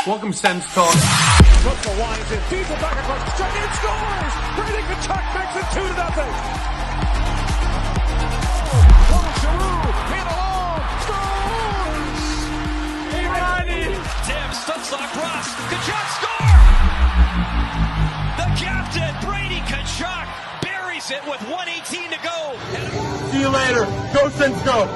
Welcome, SENS Talk. Stützle winds in, feeds it back across the track and scores! Brady Tkachuk makes it 2-0. Giroux, hit alone, scores! Tim Stützle across, Tkachuk score! The captain, Brady Tkachuk, buries it with 1:18 to go. See you later. Go, SENS, go.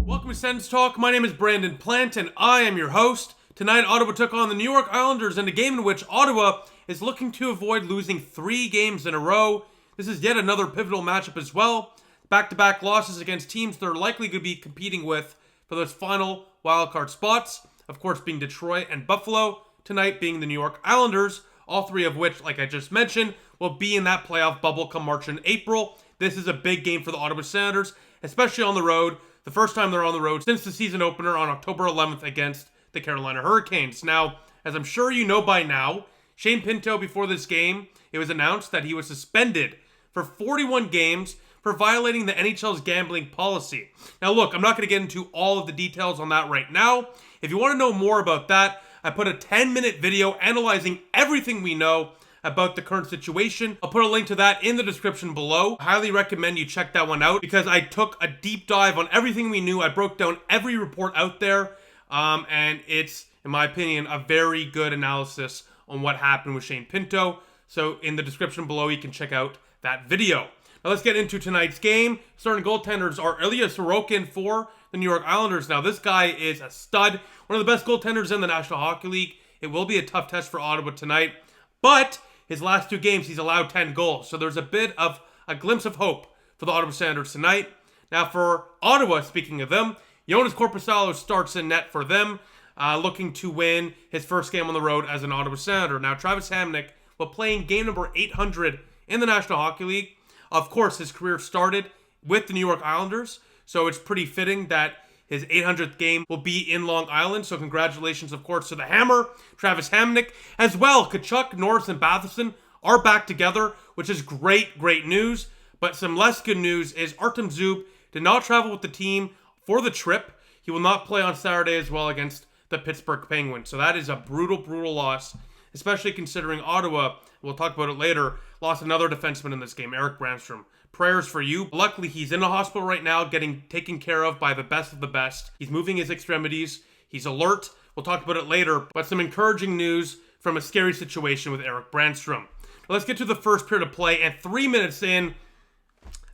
Welcome to SENS Talk. My name is Brandon Plant, and I am your host. Tonight, Ottawa took on the New York Islanders in a game in which Ottawa is looking to avoid losing 3 games in a row. This is yet another pivotal matchup as well. Back-to-back losses against teams they're likely going to be competing with for those final wildcard spots. Of course, being Detroit and Buffalo. Tonight being the New York Islanders, all 3 of which, like I just mentioned, will be in that playoff bubble come March and April. This is a big game for the Ottawa Senators, especially on the road. The first time they're on the road since the season opener on October 11th against the Carolina Hurricanes. Now, as I'm sure you know by now, Shane Pinto, before this game, it was announced that he was suspended for 41 games for violating the NHL's gambling policy. Now look, I'm not going to get into all of the details on that right now. If you want to know more about that, I put a 10-minute video analyzing everything we know about the current situation. I'll put a link to that in the description below. I highly recommend you check that one out because I took a deep dive on everything we knew. I broke down every report out there. And it's, in my opinion, a very good analysis on what happened with Shane Pinto. So in the description below, you can check out that video. Now let's get into tonight's game. Starting goaltenders are Ilya Sorokin for the New York Islanders. Now this guy is a stud, one of the best goaltenders in the National Hockey League. It will be a tough test for Ottawa tonight, but his last 2 games, he's allowed 10 goals. So there's a bit of a glimpse of hope for the Ottawa Senators tonight. Now for Ottawa, speaking of them, Jonas Korpisalo starts in net for them, looking to win his first game on the road as an Ottawa Senator. Now, Travis Hamonic will play in game number 800 in the National Hockey League. Of course, his career started with the New York Islanders, so it's pretty fitting that his 800th game will be in Long Island. So congratulations, of course, to the Hammer, Travis Hamonic. As well, Tkachuk, Norris, and Batherson are back together, which is great news. But some less good news is Artem Zub did not travel with the team for the trip. He will not play on Saturday as well against the Pittsburgh Penguins. So that is a brutal loss, especially considering Ottawa, we'll talk about it later, lost another defenseman in this game, Erik Brannstrom. Prayers for you. Luckily, he's in the hospital right now, getting taken care of by the best of the best. He's moving his extremities. He's alert. We'll talk about it later, but some encouraging news from a scary situation with Erik Brannstrom. Now let's get to the first period of play, and 3 minutes in,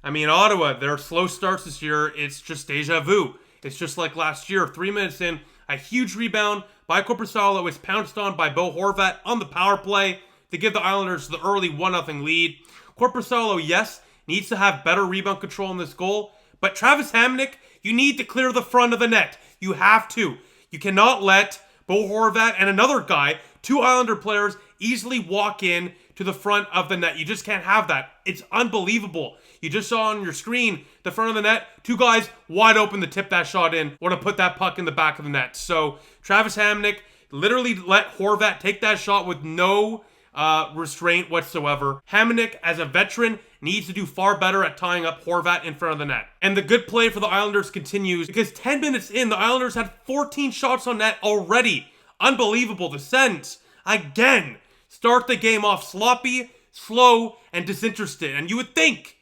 Ottawa, their slow starts this year, it's just deja vu. It's just like last year. 3 minutes in, a huge rebound by Korpisalo is pounced on by Bo Horvat on the power play to give the Islanders the early 1-0 lead. Korpisalo, yes, needs to have better rebound control in this goal, but Travis Hamonic, you need to clear the front of the net. You have to. You cannot let Bo Horvat and another guy, 2 Islander players, easily walk in to the front of the net. You just can't have that. It's unbelievable. You just saw on your screen the front of the net, 2 guys wide open to tip that shot in or to put that puck in the back of the net. So Travis Hamonic literally let Horvat take that shot with no restraint whatsoever. Hamonic, as a veteran, needs to do far better at tying up Horvat in front of the net. And the good play for the Islanders continues because 10 minutes in, the Islanders had 14 shots on net already. Unbelievable. The Sens, again, start the game off sloppy, slow, and disinterested. And you would think,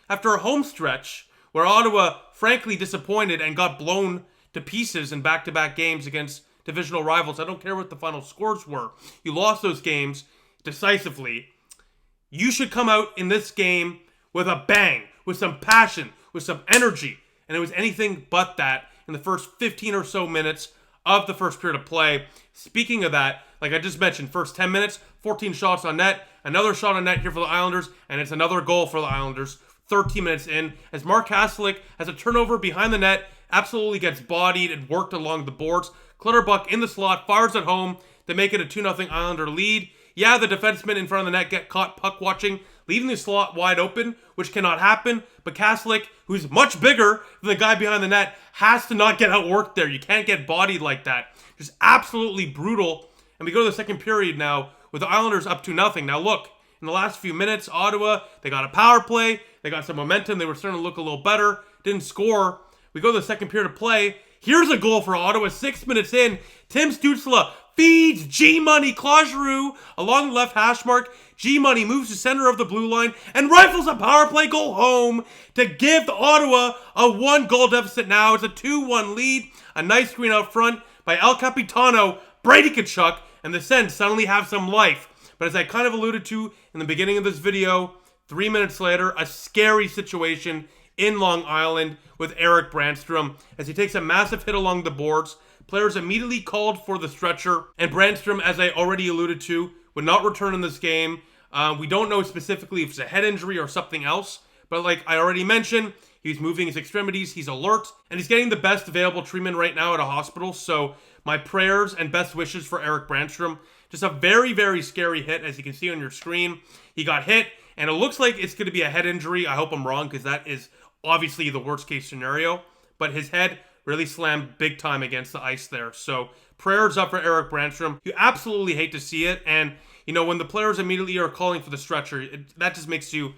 after a home stretch where Ottawa frankly disappointed and got blown to pieces in back-to-back games against divisional rivals, I don't care what the final scores were, you lost those games decisively. You should come out in this game with a bang, with some passion, with some energy. And it was anything but that in the first 15 or so minutes of the first period of play. Speaking of that, like I just mentioned, first 10 minutes, 14 shots on net, another shot on net here for the Islanders, and it's another goal for the Islanders 13 minutes in, as Mark Haslick has a turnover behind the net, absolutely gets bodied and worked along the boards. Clutterbuck in the slot, fires at home to make it a 2-0 Islander lead. Yeah, the defensemen in front of the net get caught puck watching, leaving the slot wide open, which cannot happen, but Haslick, who's much bigger than the guy behind the net, has to not get outworked there. You can't get bodied like that. Just absolutely brutal. And we go to the second period now with the Islanders up 2-0. Now look, in the last few minutes, Ottawa, they got a power play, they got some momentum, they were starting to look a little better, didn't score. We go to the second period of play, Here's a goal for Ottawa 6 minutes in. Tim Stützle feeds G-Money Clauserou along the left hash mark. G-Money moves to center of the blue line and rifles a power play goal home to give Ottawa a 1-goal deficit now. It's a 2-1 lead. A nice screen out front by El Capitano, Brady Tkachuk, and the Sens suddenly have some life. But as I kind of alluded to in the beginning of this video, 3 minutes later, a scary situation in Long Island with Erik Brannstrom as he takes a massive hit along the boards. Players immediately called for the stretcher, and Brannstrom, as I already alluded to, would not return in this game. We don't know specifically if it's a head injury or something else, but like I already mentioned, he's moving his extremities, he's alert, and he's getting the best available treatment right now at a hospital. So my prayers and best wishes for Erik Brannstrom. Just a very, very scary hit, as you can see on your screen. He got hit, and it looks like it's going to be a head injury. I hope I'm wrong, because that is obviously the worst case scenario. But his head really slammed big time against the ice there. So prayers up for Erik Brannstrom. You absolutely hate to see it. And, you know, when the players immediately are calling for the stretcher, that just makes you,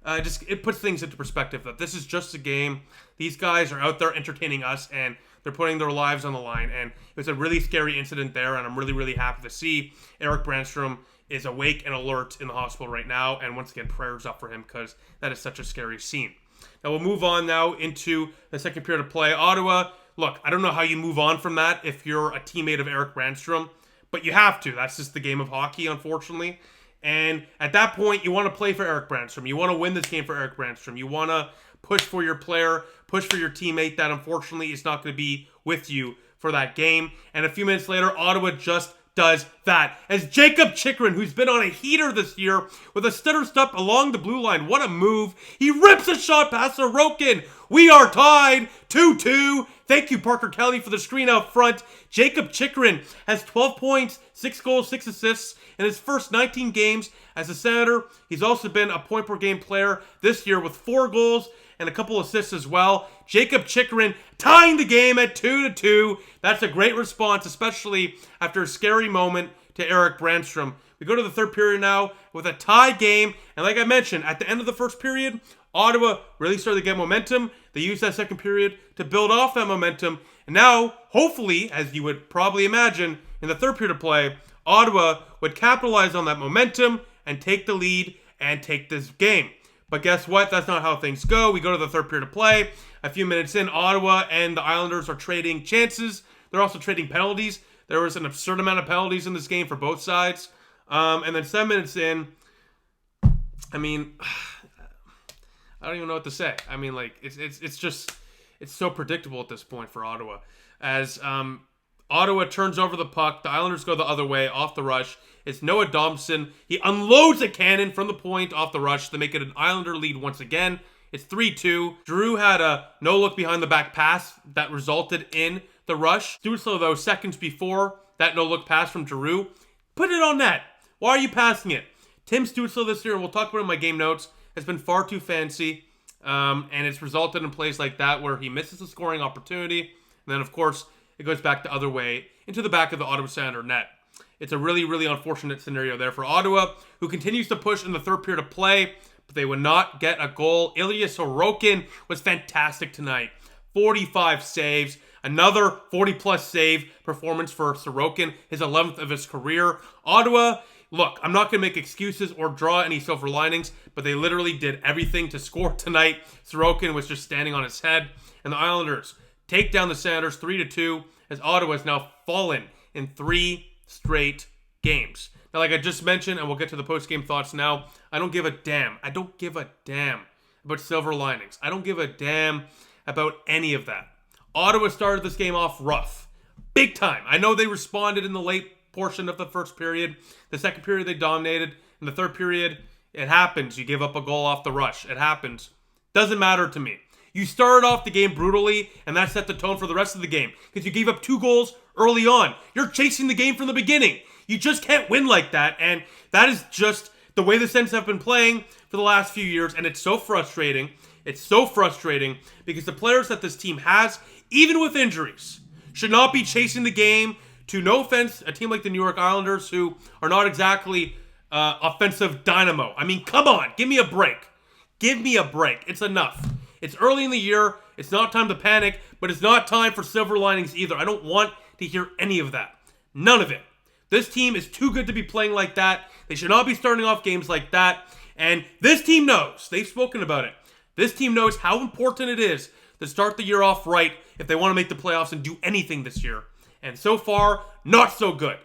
it puts things into perspective that this is just a game. These guys are out there entertaining us, and they're putting their lives on the line. And it was a really scary incident there, and I'm really, really happy to see Erik Brannstrom is awake and alert in the hospital right now. And once again, prayers up for him, because that is such a scary scene. Now we'll move on now into the second period of play. Ottawa, look, I don't know how you move on from that if you're a teammate of Erik Brannstrom, but you have to. That's just the game of hockey, unfortunately. And at that point, you want to play for Erik Brannstrom. You want to win this game for Erik Brannstrom. You want to push for your player, push for your teammate that unfortunately is not going to be with you for that game. And a few minutes later, Ottawa just does that. As Jakob Chychrun, who's been on a heater this year with a stutter step along the blue line, what a move. He rips a shot past Sorokin. We are tied 2-2. Thank you, Parker Kelly, for the screen out front. Jakob Chychrun has 12 points, 6 goals, 6 assists in his first 19 games as a Senator. He's also been a point-per-game player this year with 4 goals and a couple assists as well. Jakob Chychrun tying the game at 2-2. That's a great response, especially after a scary moment to Erik Brannstrom. We go to the third period now with a tie game. And like I mentioned, at the end of the first period, Ottawa really started to get momentum. They used that second period to build off that momentum. And now, hopefully, as you would probably imagine, in the third period of play, Ottawa would capitalize on that momentum and take the lead and take this game. But guess what? That's not how things go. We go to the third period of play. A few minutes in, Ottawa and the Islanders are trading chances. They're also trading penalties. There was an absurd amount of penalties in this game for both sides. And then 7 minutes in, I mean, I don't even know what to say. I mean, like, it's just, it's so predictable at this point for Ottawa. As Ottawa turns over the puck, the Islanders go the other way off the rush. It's Noah Dobson. He unloads a cannon from the point off the rush to make it an Islander lead once again. It's 3-2. Giroux had a no-look behind-the-back pass that resulted in the rush. Stützle, though, seconds before that no-look pass from Giroux, put it on net. Why are you passing it? Tim Stützle this year, we'll talk about it in my game notes, has been far too fancy, and it's resulted in plays like that where he misses a scoring opportunity, and then, of course, it goes back the other way into the back of the Ottawa Senator net. It's a really, really unfortunate scenario there for Ottawa, who continues to push in the third period of play, but they would not get a goal. Ilya Sorokin was fantastic tonight. 45 saves. Another 40-plus save performance for Sorokin, his 11th of his career. Ottawa, look, I'm not going to make excuses or draw any silver linings, but they literally did everything to score tonight. Sorokin was just standing on his head. And the Islanders take down the Senators 3-2, as Ottawa has now fallen in 3 straight games. Now, like I just mentioned, and we'll get to the post-game thoughts now, I don't give a damn. I don't give a damn about silver linings. I don't give a damn about any of that. Ottawa started this game off rough. Big time. I know they responded in the late portion of the first period. The second period, they dominated. In the third period, it happens. You give up a goal off the rush. It happens. Doesn't matter to me. You started off the game brutally, and that set the tone for the rest of the game because you gave up 2 goals early on. You're chasing the game from the beginning. You just can't win like that, and that is just the way the Sens have been playing for the last few years, and it's so frustrating. It's so frustrating because the players that this team has, even with injuries, should not be chasing the game to, no offense, a team like the New York Islanders who are not exactly offensive dynamo. I mean, come on, give me a break. Give me a break. It's enough. It's early in the year. It's not time to panic, but it's not time for silver linings either. I don't want to hear any of that. None of it. This team is too good to be playing like that. They should not be starting off games like that. And this team knows. They've spoken about it. This team knows how important it is to start the year off right if they want to make the playoffs and do anything this year. And so far, not so good.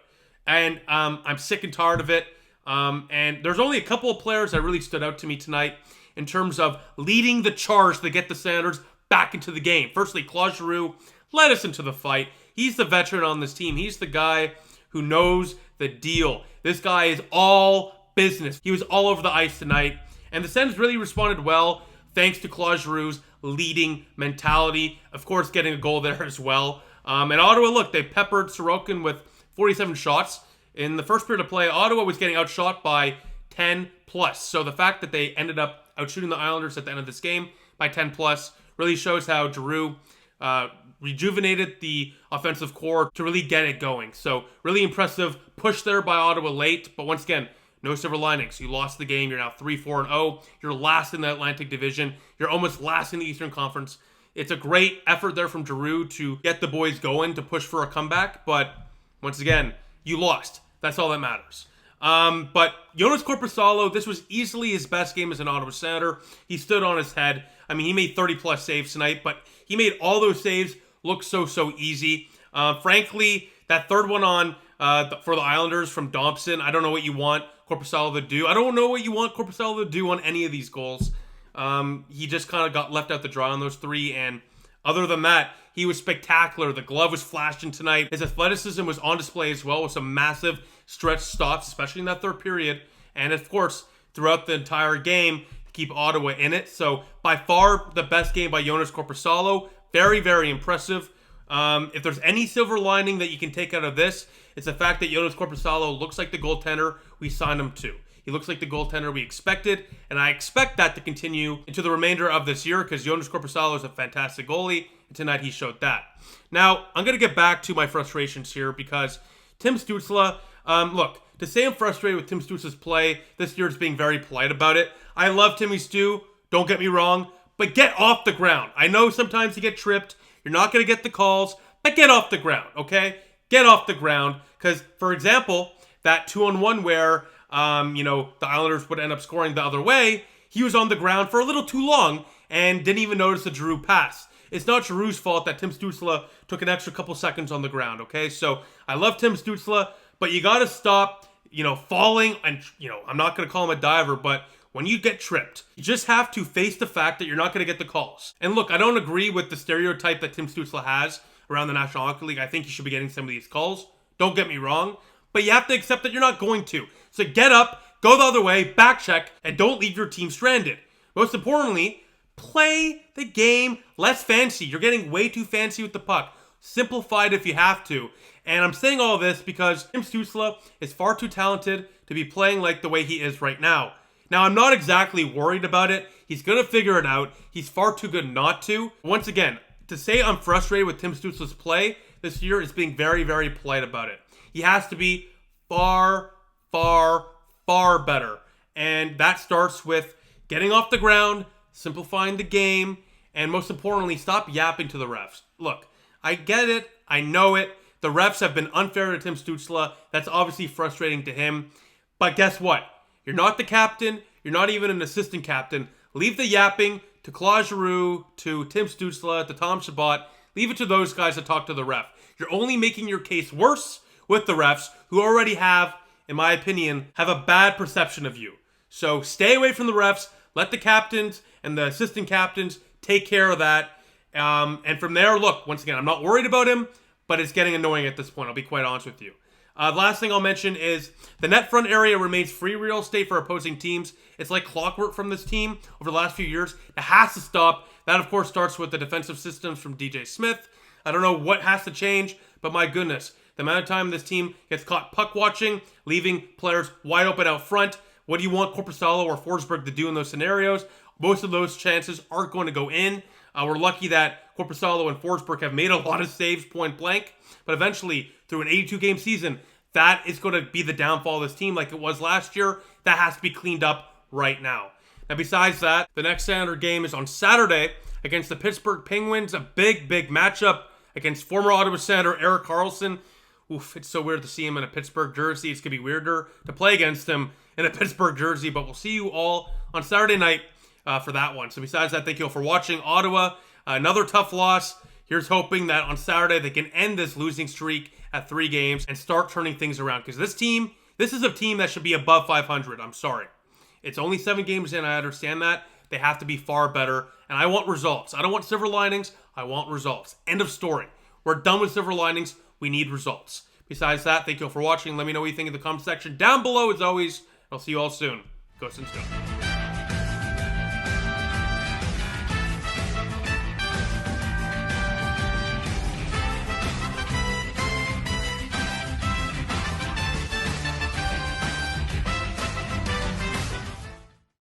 And I'm sick and tired of it. And there's only a couple of players that really stood out to me tonight in terms of leading the charge to get the Sounders back into the game. Firstly, Claude Giroux led us into the fight. He's the veteran on this team. He's the guy who knows the deal. This guy is all business. He was all over the ice tonight. And the Sens really responded well thanks to Claude Giroux's leading mentality. Of course, getting a goal there as well. And Ottawa, look, they peppered Sorokin with 47 shots. In the first period of play, Ottawa was getting outshot by 10 plus. So the fact that they ended up outshooting the Islanders at the end of this game by 10 plus really shows how Giroux rejuvenated the offensive core to really get it going. So really impressive push there by Ottawa late. But once again, no silver linings. You lost the game. You're now 3-4-0. You're last in the Atlantic Division. You're almost last in the Eastern Conference. It's a great effort there from Giroux to get the boys going, to push for a comeback. But once again, you lost. That's all that matters. But Joonas Korpisalo, this was easily his best game as an Ottawa Senator. He stood on his head. I mean, he made 30-plus saves tonight, but he made all those saves look so easy. Frankly, that third one on for the Islanders from Dobson, I don't know what you want Korpisalo to do. I don't know what you want Korpisalo to do on any of these goals. He just kind of got left out to dry on those three, and other than that, he was spectacular. The glove was flashing tonight. His athleticism was on display as well with some massive stretch stops, especially in that third period. And of course, throughout the entire game, to keep Ottawa in it. So by far the best game by Joonas Korpisalo. Very impressive. If there's any silver lining that you can take out of this, it's the fact that Joonas Korpisalo looks like the goaltender we signed him to. He looks like the goaltender we expected, and I expect that to continue into the remainder of this year because Joonas Korpisalo is a fantastic goalie, and tonight he showed that. Now, I'm going to get back to my frustrations here because Tim Stützle, look, to say I'm frustrated with Tim Stützle's play this year is being very polite about it. I love Timmy Stu, don't get me wrong, but get off the ground. I know sometimes you get tripped, you're not going to get the calls, but get off the ground, okay? Get off the ground, because, for example, that 2-on-1 where the Islanders would end up scoring the other way, he was on the ground for a little too long and didn't even notice the Giroux pass. It's not Giroux's fault that Tim Stützle took an extra couple seconds on the ground, okay? So I love Tim Stützle, but you got to stop, falling. And, I'm not going to call him a diver, but when you get tripped, you just have to face the fact that you're not going to get the calls. And look, I don't agree with the stereotype that Tim Stützle has around the National Hockey League. I think he should be getting some of these calls. Don't get me wrong. But you have to accept that you're not going to. So get up, go the other way, back check, and don't leave your team stranded. Most importantly, play the game less fancy. You're getting way too fancy with the puck. Simplify it if you have to. And I'm saying all this because Tim Stützle is far too talented to be playing like the way he is right now. Now, I'm not exactly worried about it. He's going to figure it out. He's far too good not to. Once again, to say I'm frustrated with Tim Stützle's play this year is being very polite about it. He has to be far better. And that starts with getting off the ground, simplifying the game, and most importantly, stop yapping to the refs. Look, I get it. I know it. The refs have been unfair to Tim Stützle. That's obviously frustrating to him. But guess what? You're not the captain. You're not even an assistant captain. Leave the yapping to Claude Giroux, to Tim Stützle, to Tom Chabot. Leave it to those guys to talk to the ref. You're only making your case worse with the refs, who already have, in my opinion, have a bad perception of you. So stay away from the refs. Let the captains and the assistant captains take care of that. And from there, look, once again, I'm not worried about him, but it's getting annoying at this point. I'll be quite honest with you. The last thing I'll mention is the net front area remains free real estate for opposing teams. It's like clockwork from this team over the last few years. It has to stop. That, of course, starts with the defensive systems from DJ Smith. I don't know what has to change, but my goodness, the amount of time this team gets caught puck watching, leaving players wide open out front. What do you want Korpisalo or Forsberg to do in those scenarios? Most of those chances aren't going to go in. We're lucky that Korpisalo and Forsberg have made a lot of saves point blank, but eventually, through an 82-game season, that is going to be the downfall of this team like it was last year. That has to be cleaned up right now. Now, besides that, the next Senator game is on Saturday against the Pittsburgh Penguins. A big matchup against former Ottawa Senator Erik Karlsson. Oof, it's so weird to see him in a Pittsburgh jersey. It's going to be weirder to play against him in a Pittsburgh jersey, but we'll see you all on Saturday night for that one. So besides that, thank you all for watching. Ottawa, another tough loss. Here's hoping that on Saturday they can end this losing streak at 3 games and start turning things around. Because this is a team that should be above 500. I'm sorry. It's only 7 games in. I understand that. They have to be far better. And I want results. I don't want silver linings. I want results. End of story. We're done with silver linings. We need results. Besides that, thank you all for watching. Let me know what you think in the comment section down below as always. I'll see you all soon. Go Sens go.